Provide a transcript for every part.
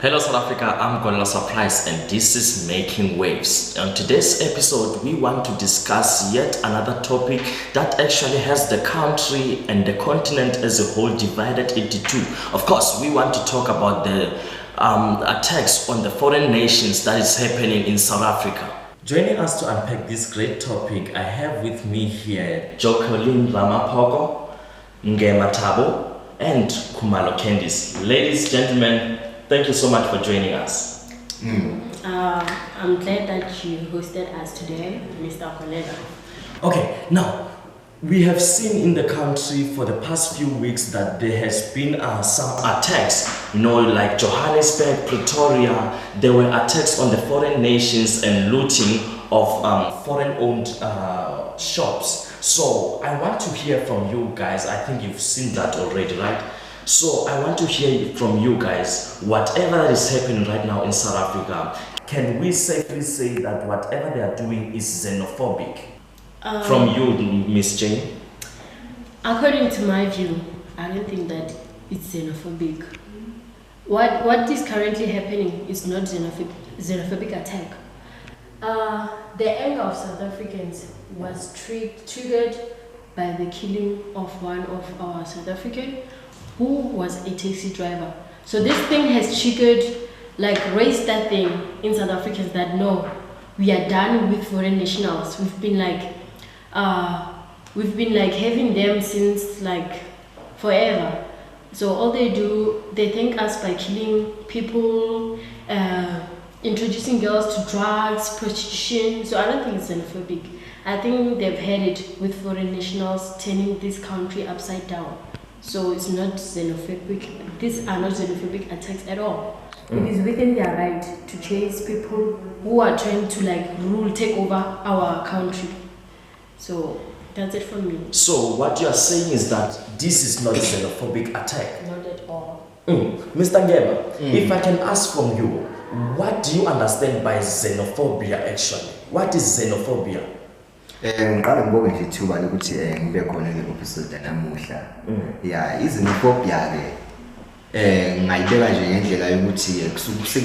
Hello South Africa, I'm Gonla Surprise and this is Making Waves. On today's episode, we want to discuss yet another topic that actually has the country and the continent as a whole divided into two. Of course, we want to talk about the attacks on the foreign nations that is happening in South Africa. Joining us to unpack this great topic, I have with me here Jacqueline Ramaphosa, Ngema Thabo, and Khumalo Candice. Ladies, gentlemen, thank you so much for joining us. I'm glad that you hosted us today, Mr. Kolega. Okay, now, we have seen in the country for the past few weeks that there has been some attacks, like Johannesburg, Pretoria. There were attacks on the foreign nations and looting of foreign-owned shops. So I want to hear from you guys. I think you've seen that already, right? So I want to hear from you guys, whatever is happening right now in South Africa, can we safely say that whatever they are doing is xenophobic? From you, Miss Jane? According to my view, I don't think that it's xenophobic. What is currently happening is not xenophobic attack. The anger of South Africans was triggered by the killing of one of our South African who was a taxi driver. So this thing has triggered, raised that thing in South Africans that no, we are done with foreign nationals. We've been having them since forever. So all they do, they thank us by killing people, introducing girls to drugs, prostitution. So I don't think it's xenophobic. I think they've had it with foreign nationals turning this country upside down. So it's not xenophobic. These are not xenophobic attacks at all. It is within their right to chase people who are trying to take over our country. So that's it from me. So what you are saying is that this is not a xenophobic attack? Not at all. Mr. Ngema, if I can ask from you, what do you understand by xenophobia actually? What is xenophobia? Ngiqala ngibonge nje ithuba lokuthi ngibe khona le episode namuhla. Yeah, izinophobia ke ngayibeka nje ngendlela yokuthi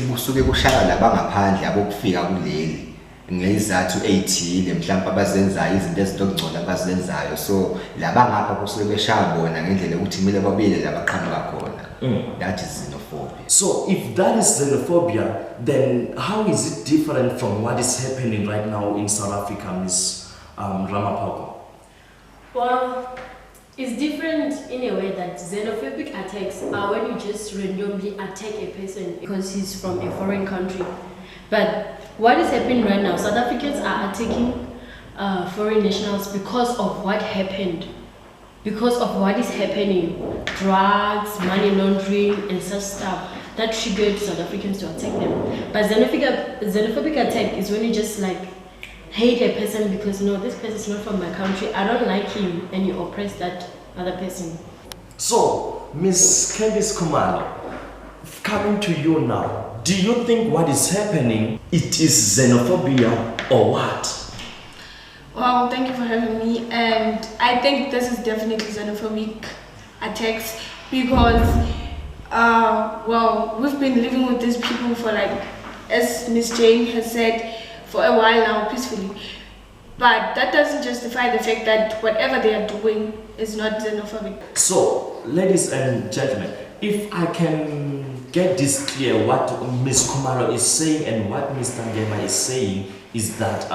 kusuke kushaya labangaphandle abokufika kuleli ngezizathu ezithile mhlawumbe abazenzayo izinto ezintongcola abazenzayo, so labangapha kusuke beshaya bona ngendlela ukuthi kumele babile labaqhamuka khona. That is xenophobia. So if that is xenophobia, then how is it different from what is happening right now in South Africa, Ms. Ramaphosa? Well, it's different in a way that xenophobic attacks are when you just randomly attack a person because he's from a foreign country. But what is happening right now, South Africans are attacking foreign nationals because of what happened. Because of what is happening, drugs, money laundering, and such stuff that triggered South Africans to attack them. But xenophobic attack is when you just hate a person because no, this person is not from my country, I don't like him, and you oppress that other person. So, Ms. Candice Khumalo, coming to you now, do you think what is happening, it is xenophobia or what? Well, thank you for having me, and I think this is definitely xenophobic attacks because, we've been living with these people for as Miss Jane has said, for a while now peacefully. But that doesn't justify the fact that whatever they are doing is not xenophobic. So, ladies and gentlemen, if I can get this clear, what Ms. Khumalo is saying and what Mr. Ngema is saying is that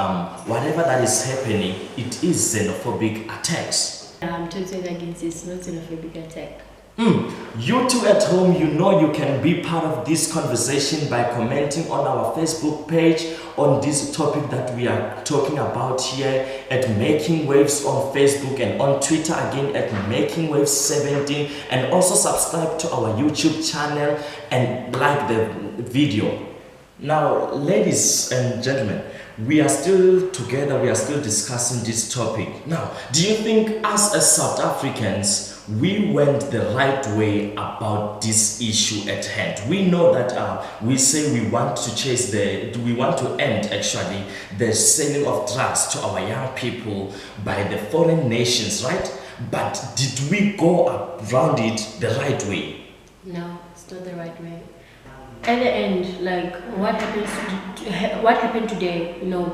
whatever that is happening, it is xenophobic attacks. I'm totally against it. It's not xenophobic attack. You two at home, you can be part of this conversation by commenting on our Facebook page on this topic that we are talking about here at Making Waves on Facebook and on Twitter again at Making Waves 17, and also subscribe to our YouTube channel and like the video. Now, ladies and gentlemen, we are still together, we are still discussing this topic. Now, do you think us as South Africans, we went the right way about this issue at hand? We know that we say we want to end actually the selling of drugs to our young people by the foreign nations, right? But did we go around it the right way? No, it's not the right way. at the end, like what happened today? You know,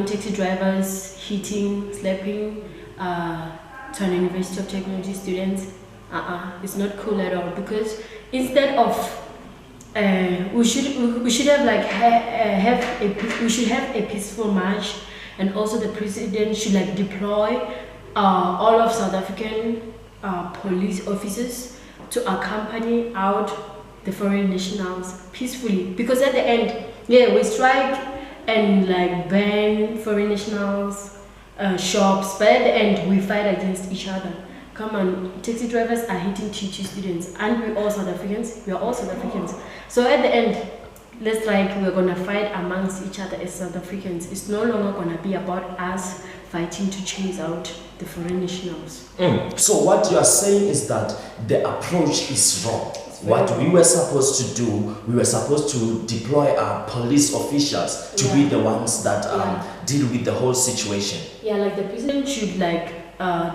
taxi drivers hitting, slapping, Tshwane University of Technology students. It's not cool at all, because instead of we should have like we should have a peaceful march, and also the president should like deploy all of South African police officers to accompany out the foreign nationals peacefully, because at the end, we strike and like ban foreign nationals shops, but at the end we fight against each other. Come on, taxi drivers are hitting TG students, and we all South Africans. We are all South Africans. So at the end, let's like we're gonna fight amongst each other as South Africans. It's no longer gonna be about us fighting to chase out the foreign nationals. So what you are saying is that the approach is wrong. What we were supposed to do, we were supposed to deploy our police officials to be the ones that deal with the whole situation. Yeah, like the president should like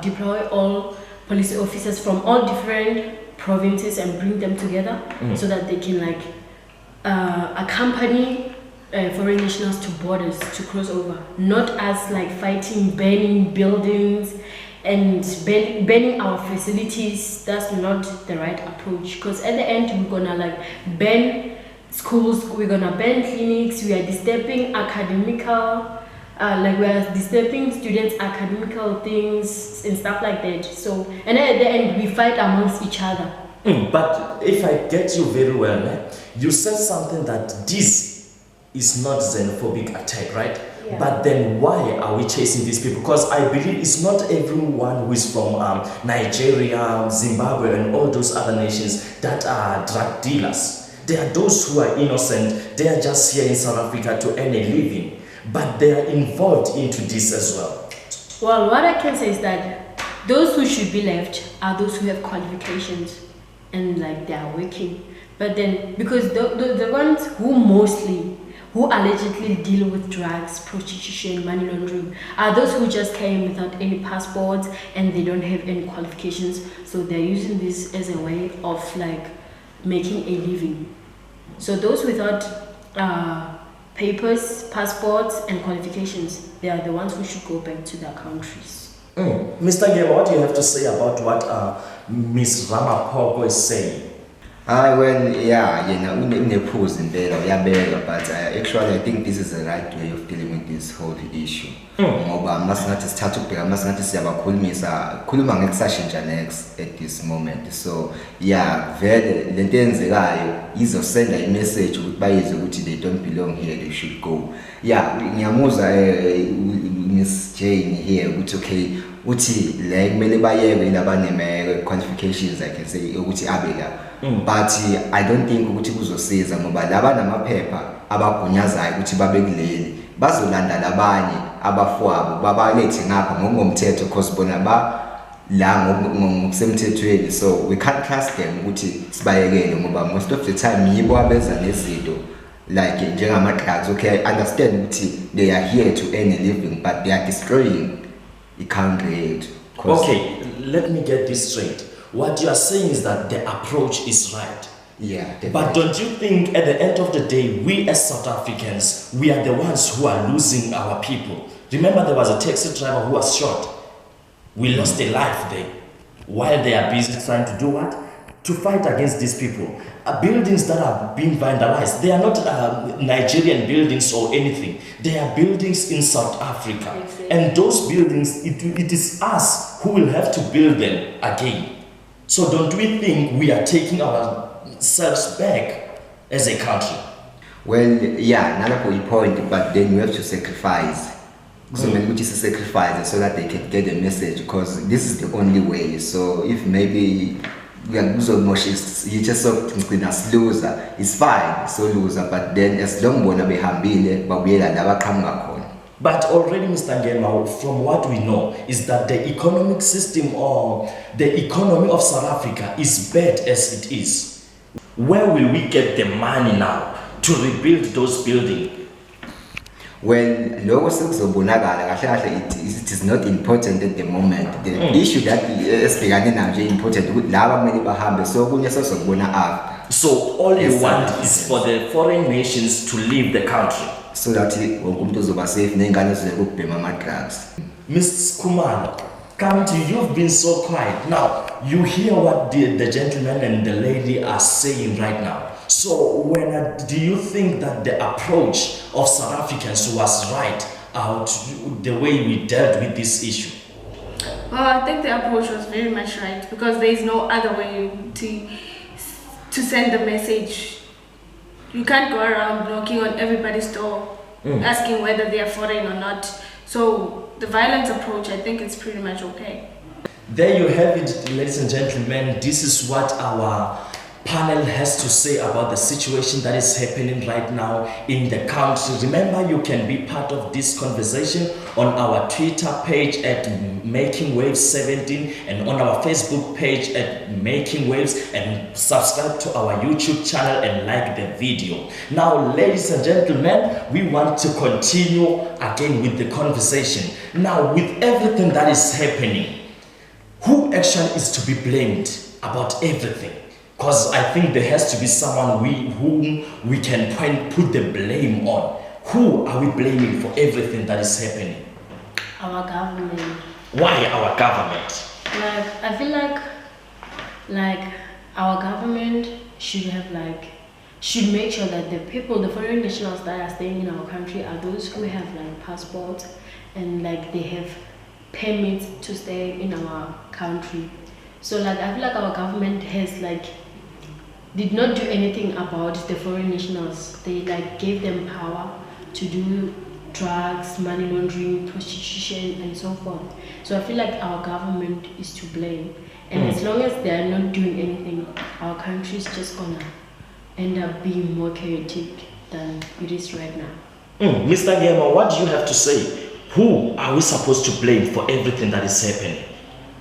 deploy all police officers from all different provinces and bring them together so that they can like accompany foreign nationals to borders to cross over, not as like fighting, banning buildings and banning our facilities. That's not the right approach, because at the end we're gonna like ban schools, we're gonna ban clinics, we are disturbing academical we are disturbing students' academical things and stuff like that. So, and at the end we fight amongst each other. But if I get you very well, you said something that this is not xenophobic attack, right? Yeah. But then why are we chasing these people? Because I believe it's not everyone who is from Nigeria, Zimbabwe and all those other nations that are drug dealers. There are those who are innocent, they are just here in South Africa to earn a living, but they are involved into this as well. Well, what I can say is that those who should be left are those who have qualifications and like they are working. But then, because the ones who allegedly deal with drugs, prostitution, money laundering, are those who just came without any passports and they don't have any qualifications. So they're using this as a way of like making a living. So those without papers, passports and qualifications, they are the ones who should go back to their countries. Mr. Gema, what do you have to say about what Ms. Ramaphosa is saying? Well, yeah, you know, we pause in there, but actually I think this is the right way of dealing with this whole issue. I must not start to I must not say about Kulumang next at this moment. So yeah, very the is of send a message by they don't belong here, they should go. Yeah, Nyamuza Miss Jane here, which okay, uti like many by qualifications I can say uti abega. But I don't think ukuthi kuzosiza ngoba laba namaphepha abagunyazayo ukuthi babekileli bazolanda labanye abafowabo babalethe ngapha ngomthetho because bona ba la ngokusemthethweni, so we can't trust them ukuthi sibayekele ngoba most of the time yibo abeza nezinto like njengama drugs. Okay, I understand ukuthi they are here to earn a living, but they are destroying the country. Okay, let me get this straight. What you are saying is that the approach is right. Yeah, definitely. But don't you think at the end of the day, we as South Africans, we are the ones who are losing our people? Remember there was a taxi driver who was shot. We lost a life there. While they are busy trying to do what? To fight against these people. Buildings that are being vandalized, they are not Nigerian buildings or anything. They are buildings in South Africa. Exactly. And those buildings, it is us who will have to build them again. So don't we think we are taking ourselves back as a country? Well, yeah, another point, but then we have to sacrifice. So which is a sacrifice so that they can get the message, because this is the only way. So if maybe we are you just as loser, it's fine, so loser, but then as long as we have but we never come back on. But already, Mr. Ngema, from what we know, is that the economic system or the economy of South Africa is bad as it is. Where will we get the money now to rebuild those buildings? Well, it is not important at the moment. The issue that is important, so after. So all you Yes, want South is for the foreign nations to leave the country. so that wonke umuntu uzoba safe nengane zizokubhema ama-drugs. Ms. Kumalo, come to you. You've been so quiet. Now, you hear what the gentleman and the lady are saying right now. So, do you think that the approach of South Africans was right out the way we dealt with this issue? Well, I think the approach was very much right because there is no other way to send the message. You can't go around knocking on everybody's door asking whether they are foreign or not. So the violence approach, I think it's pretty much okay. There you have it, ladies and gentlemen. This is what our panel has to say about the situation that is happening right now in the country. Remember, you can be part of this conversation on our Twitter page at Making Waves 17 and on our Facebook page at Making Waves, and subscribe to our YouTube channel and like the video. Now, ladies and gentlemen, we want to continue again with the conversation. Now, with everything that is happening, who actually is to be blamed about everything? Because I think there has to be someone whom we can put the blame on. Who are we blaming for everything that is happening? Our government. Why our government? Like, I feel like our government should make sure that the people, the foreign nationals that are staying in our country are those who have like passports and like they have permits to stay in our country. So like I feel like our government has like did not do anything about the foreign nationals. They like gave them power to do drugs, money laundering, prostitution and so forth. So I feel like our government is to blame. And as long as they are not doing anything, our country is just gonna end up being more chaotic than it is right now. Mr. Ngema, what do you have to say? Who are we supposed to blame for everything that is happening?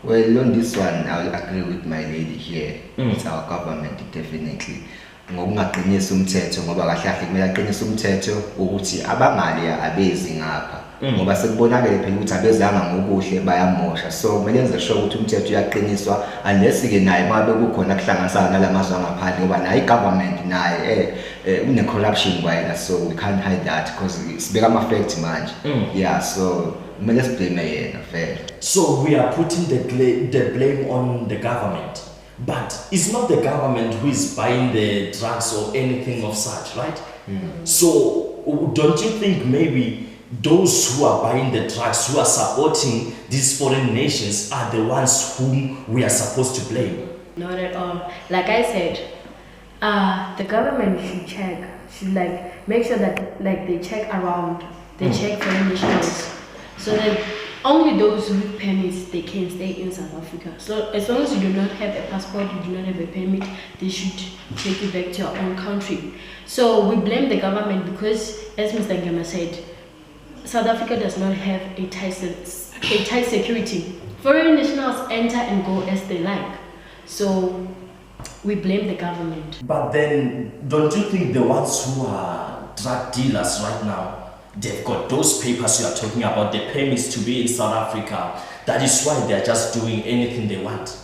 Well, on this one, I will agree with my lady here. It's our government, definitely. Ngokungaqinisa umthetho ngoba kahle kahle kumele aqinise umthetho ukuthi abangale abezi ngapha ngoba sekubonakala phela ukuthi abezanga ngokuhle bayamosha. So kumele enze sure ukuthi umthetho uyaqiniswa, unless ke naye mabe kukhona kuhlanganisana nalamazwe angaphandle ngoba naye government naye une corruption kwayena, so we can't hide that because sibeka ama facts manje. Yeah, so kumele siblame yena fair. So we are putting the blame on the government. But it's not the government who is buying the drugs or anything of such, right? So don't you think maybe those who are buying the drugs, who are supporting these foreign nations, are the ones whom we are supposed to blame? Not at all. Like I said, the government should like make sure that like they check around, they check foreign nationals, so that only those with permits they can stay in South Africa. So as long as you do not have a passport, you do not have a permit, they should take you back to your own country. So we blame the government because, as Mr. Ngema said, South Africa does not have a tight security. Foreign nationals enter and go as they like. So we blame the government. But then, don't you think the ones who are drug dealers right now, they've got those papers you are talking about, the permits to be in South Africa? That is why they are just doing anything they want.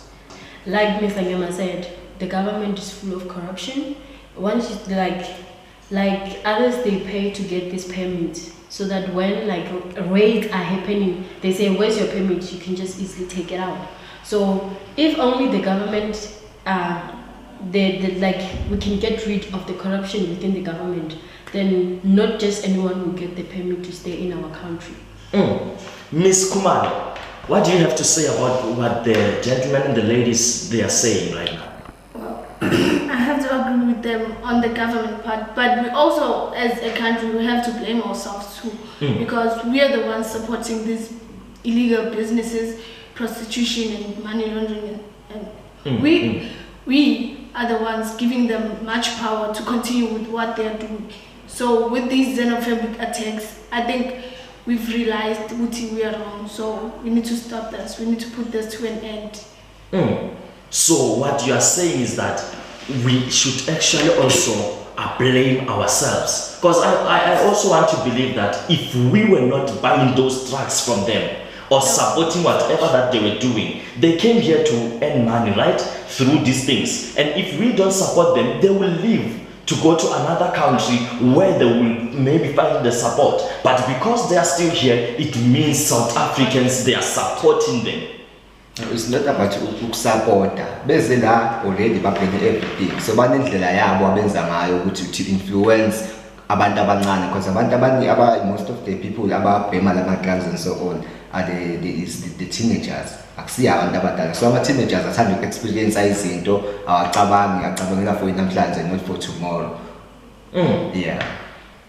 Like Mr. Ngema said, the government is full of corruption. Once you, like others, they pay to get this permit, so that when like raids are happening, they say, "Where's your permit?" You can just easily take it out. So if only the government, we can get rid of the corruption within the government, then not just anyone will get the permit to stay in our country. Ms. Kumalo, what do you have to say about what the gentlemen and the ladies they are saying right now? Well, I have to agree with them on the government part, but we also, as a country, we have to blame ourselves too, because we are the ones supporting these illegal businesses, prostitution and money laundering, and we are the ones giving them much power to continue with what they are doing. So with these xenophobic attacks, I think we've realized we are wrong. So we need to stop this. We need to put this to an end. So what you are saying is that we should actually also blame ourselves. Because I also want to believe that if we were not buying those drugs from them, or supporting whatever that they were doing. They came here to earn money, right? Through these things. And if we don't support them, they will leave to go to another country where they will maybe find the support. But because they are still here, it means South Africans, they are supporting them. It's not about ukusupporta. Beze la already babheke everything. So banendlela yabo abenza ngayo ukuthi to influence abantu abancane, because abantu abaningi most of the people ababhema lama drugs and so on are the teenagers. Akusiya abantu abadala. So ama teenagers athanda uku-experience izinto acabangela for namhlanje, not for tomorrow. Yeah.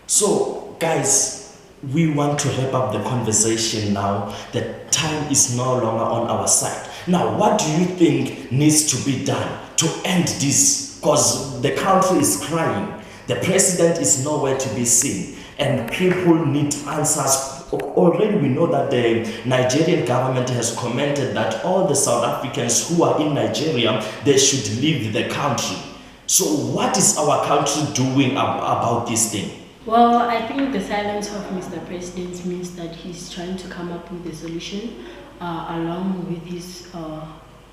So guys, we want to wrap up the conversation now. The time is no longer on our side. Now, what do you think needs to be done to end this? Because the country is crying. The president is nowhere to be seen. And people need answers. Already we know that the Nigerian government has commented that all the South Africans who are in Nigeria, they should leave the country. So what is our country doing about this thing? Well, I think the silence of Mr. President means that he's trying to come up with a solution along with his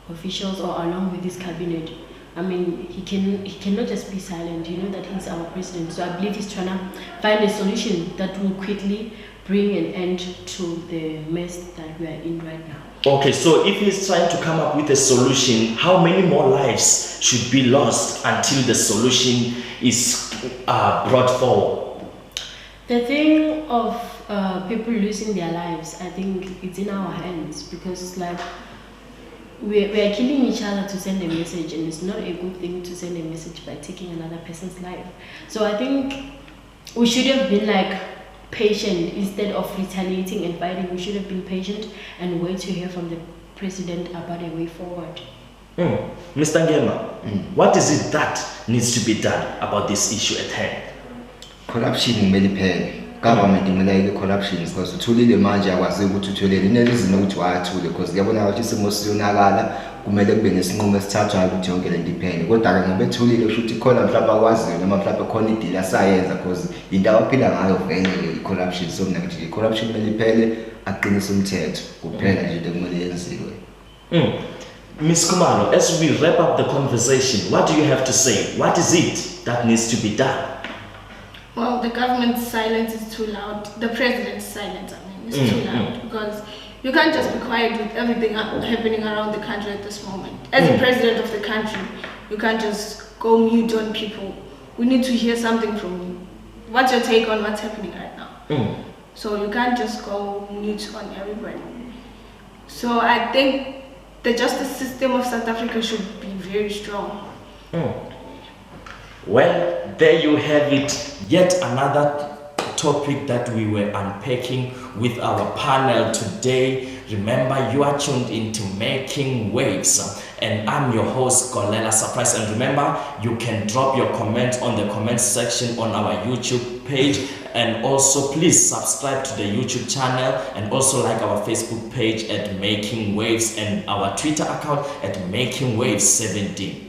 officials or along with his cabinet. I mean, he cannot just be silent. You know that he's our president. So I believe he's trying to find a solution that will quickly bring an end to the mess that we are in right now. Okay, so if he's trying to come up with a solution, how many more lives should be lost until the solution is brought forward? The thing of people losing their lives, I think it's in our hands, because it's like we are killing each other to send a message, and it's not a good thing to send a message by taking another person's life. So I think we should have been like patient instead of retaliating and fighting. We should have been patient and wait to hear from the president about a way forward. Mr. Ngema, what is it that needs to be done about this issue at hand? Corruption kumele iphele. Government imele corruption, because uthulile manje akwazi ukuthi utholele inereason ukuthi wathule, because ngiyabona ukuthi isimo siyonakala, kumele kube nesinqumo esithathwayo ukuthi yonke lento iphele. Kodwa ke ngoba ethulile usho ukuthi khona mhlawumbe akwaziyo noma mhlawumbe khona ideal asayenza, because into abaphila ngayo vele i-corruption. So mina ngithi i-corruption kumele iphele, aqinise umthetho kuphela nje into kumele yenziwe. Ms. Kumalo, as we wrap up the conversation, what do you have to say? What is it that needs to be done? Well, the government's silence is too loud. The president's silence, is too loud, because you can't just be quiet with everything happening around the country at this moment. As the president of the country, you can't just go mute on people. We need to hear something from you. What's your take on what's happening right now? So you can't just go mute on everybody. So I think the justice system of South Africa should be very strong. Well, there you have it. Yet another topic that we were unpacking with our panel today. Remember, you are tuned into Making Waves, and I'm your host, Kolela Surprise. And remember, you can drop your comments on the comment section on our YouTube page. And also, please subscribe to the YouTube channel, and also like our Facebook page at Making Waves and our Twitter account at Making Waves 17.